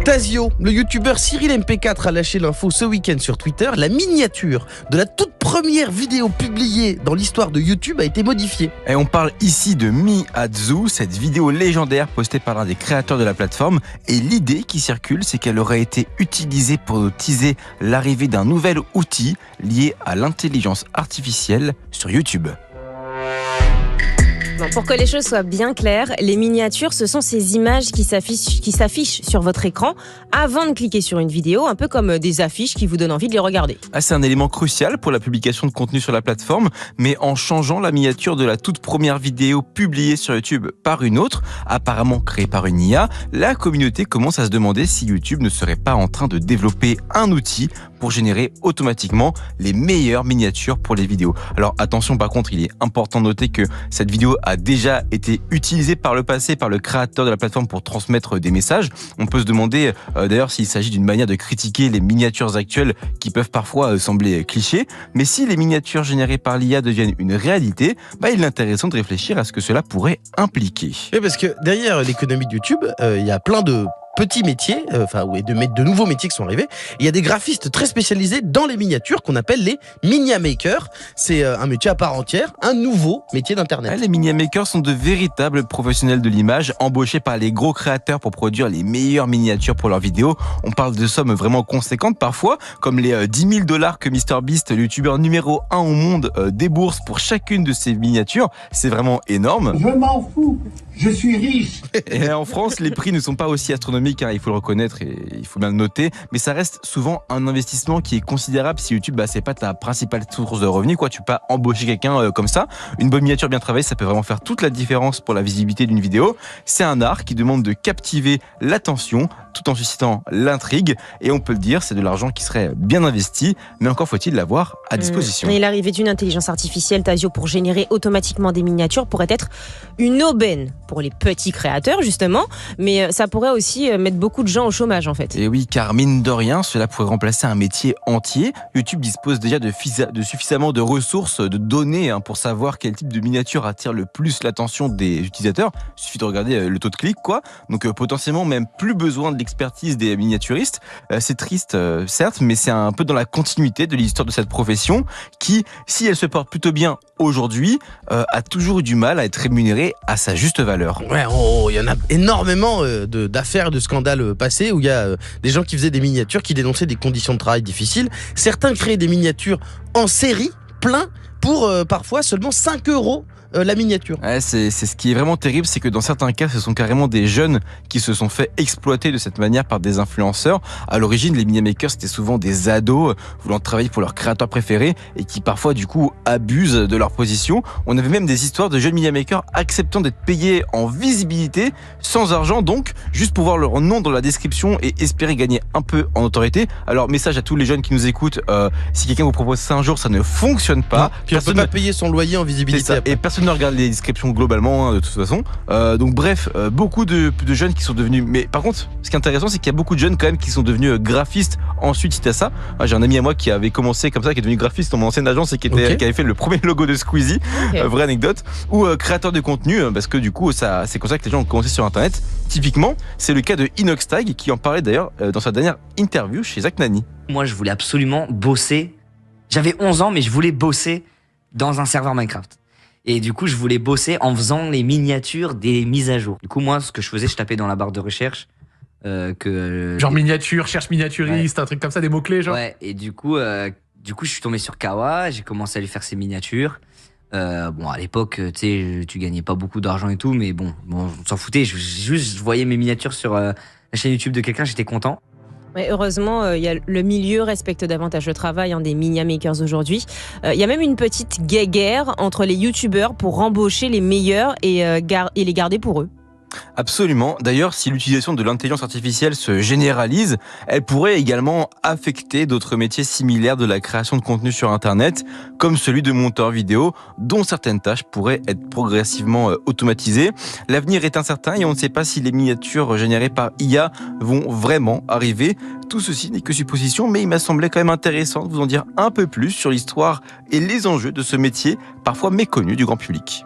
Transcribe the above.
Tasio, le youtubeur Cyril MP4 a lâché l'info ce week-end sur Twitter. La miniature de la toute première vidéo publiée dans l'histoire de YouTube a été modifiée. Et on parle ici de Miazu, cette vidéo légendaire postée par l'un des créateurs de la plateforme. Et l'idée qui circule, c'est qu'elle aurait été utilisée pour teaser l'arrivée d'un nouvel outil lié à l'intelligence artificielle sur YouTube. Bon, pour que les choses soient bien claires, les miniatures, ce sont ces images qui s'affichent sur votre écran avant de cliquer sur une vidéo, un peu comme des affiches qui vous donnent envie de les regarder. C'est un élément crucial pour la publication de contenu sur la plateforme, mais en changeant la miniature de la toute première vidéo publiée sur YouTube par une autre, apparemment créée par une IA, la communauté commence à se demander si YouTube ne serait pas en train de développer un outil pour générer automatiquement les meilleures miniatures pour les vidéos. Alors attention, par contre, il est important de noter que cette vidéo a déjà été utilisée par le passé par le créateur de la plateforme pour transmettre des messages. On peut se demander d'ailleurs s'il s'agit d'une manière de critiquer les miniatures actuelles qui peuvent parfois sembler clichés. Mais si les miniatures générées par l'IA deviennent une réalité, il est intéressant de réfléchir à ce que cela pourrait impliquer. Oui, parce que derrière l'économie de YouTube, il y a plein de petits métiers, de nouveaux métiers qui sont arrivés. Il y a des graphistes très spécialisés dans les miniatures qu'on appelle les miniamakers. C'est un métier à part entière, un nouveau métier d'Internet. Les miniamakers sont de véritables professionnels de l'image, embauchés par les gros créateurs pour produire les meilleures miniatures pour leurs vidéos. On parle de sommes vraiment conséquentes parfois, comme les 10 000 $ que MrBeast, le youtubeur numéro 1 au monde, débourse pour chacune de ces miniatures. C'est vraiment énorme. Je m'en fous, je suis riche. Et en France, les prix ne sont pas aussi astronomiques, il faut le reconnaître et il faut bien le noter, mais ça reste souvent un investissement qui est considérable si YouTube, c'est pas ta principale source de revenus, quoi. Tu peux pas embaucher quelqu'un comme ça. Une bonne miniature bien travaillée, ça peut vraiment faire toute la différence pour la visibilité d'une vidéo. C'est un art qui demande de captiver l'attention tout en suscitant l'intrigue, et on peut le dire, c'est de l'argent qui serait bien investi, mais encore faut-il l'avoir à disposition. Et l'arrivée d'une intelligence artificielle, Tasio, pour générer automatiquement des miniatures pourrait être une aubaine pour les petits créateurs, justement, mais ça pourrait aussi mettre beaucoup de gens au chômage, en fait. Et oui, car mine de rien, cela pourrait remplacer un métier entier. YouTube dispose déjà de suffisamment de ressources, de données pour savoir quel type de miniature attire le plus l'attention des utilisateurs. Il suffit de regarder le taux de clic, quoi. Donc potentiellement même plus besoin de l'expertise des miniaturistes. C'est triste, certes, mais c'est un peu dans la continuité de l'histoire de cette profession qui, si elle se porte plutôt bien aujourd'hui, a toujours eu du mal à être rémunérée à sa juste valeur. Ouais, il y en a énormément d'affaires, de scandales passés où il y a des gens qui faisaient des miniatures, qui dénonçaient des conditions de travail difficiles. Certains créaient des miniatures en série, plein, pour parfois seulement 5 € la miniature. C'est ce qui est vraiment terrible, c'est que dans certains cas, ce sont carrément des jeunes qui se sont fait exploiter de cette manière par des influenceurs. À l'origine, les miniamakers, c'était souvent des ados voulant travailler pour leur créateur préféré et qui parfois, du coup, abusent de leur position. On avait même des histoires de jeunes miniamakers acceptant d'être payés en visibilité, sans argent donc, juste pour voir leur nom dans la description et espérer gagner un peu en autorité. Alors, message à tous les jeunes qui nous écoutent, si quelqu'un vous propose ça un jour, ça ne fonctionne pas. Non, puis on peut pas payer son loyer en visibilité. Et personne ne regarde les descriptions globalement, de toute façon. Donc bref, beaucoup de jeunes qui sont devenus... Mais par contre, ce qui est intéressant, c'est qu'il y a beaucoup de jeunes quand même qui sont devenus graphistes ensuite suite à ça. J'ai un ami à moi qui avait commencé comme ça, qui est devenu graphiste dans mon ancienne agence et qui avait fait le premier logo de Squeezie. Vraie anecdote. Ou créateur de contenu, parce que du coup, c'est comme ça que les gens ont commencé sur Internet. Typiquement, c'est le cas de Inoxtag, qui en parlait d'ailleurs dans sa dernière interview chez Zach Nani. Moi, je voulais absolument bosser. J'avais 11 ans, mais je voulais bosser dans un serveur Minecraft. Et du coup, je voulais bosser en faisant les miniatures des mises à jour. Du coup, moi, ce que je faisais, je tapais dans la barre de recherche genre miniature, cherche miniaturiste, un truc comme ça, des mots-clés, genre. Ouais, et du coup, je suis tombé sur Kawa, j'ai commencé à lui faire ses miniatures. À l'époque, tu gagnais pas beaucoup d'argent et tout, mais bon, on s'en foutait. Je voyais mes miniatures sur la chaîne YouTube de quelqu'un, j'étais content. Ouais, heureusement, le milieu respecte davantage le travail des miniamakers aujourd'hui. Il y a même une petite guéguerre entre les youtubeurs pour embaucher les meilleurs et les garder pour eux. Absolument. D'ailleurs, si l'utilisation de l'intelligence artificielle se généralise, elle pourrait également affecter d'autres métiers similaires de la création de contenu sur Internet, comme celui de monteur vidéo, dont certaines tâches pourraient être progressivement automatisées. L'avenir est incertain et on ne sait pas si les miniatures générées par IA vont vraiment arriver. Tout ceci n'est que supposition, mais il m'a semblé quand même intéressant de vous en dire un peu plus sur l'histoire et les enjeux de ce métier, parfois méconnu du grand public.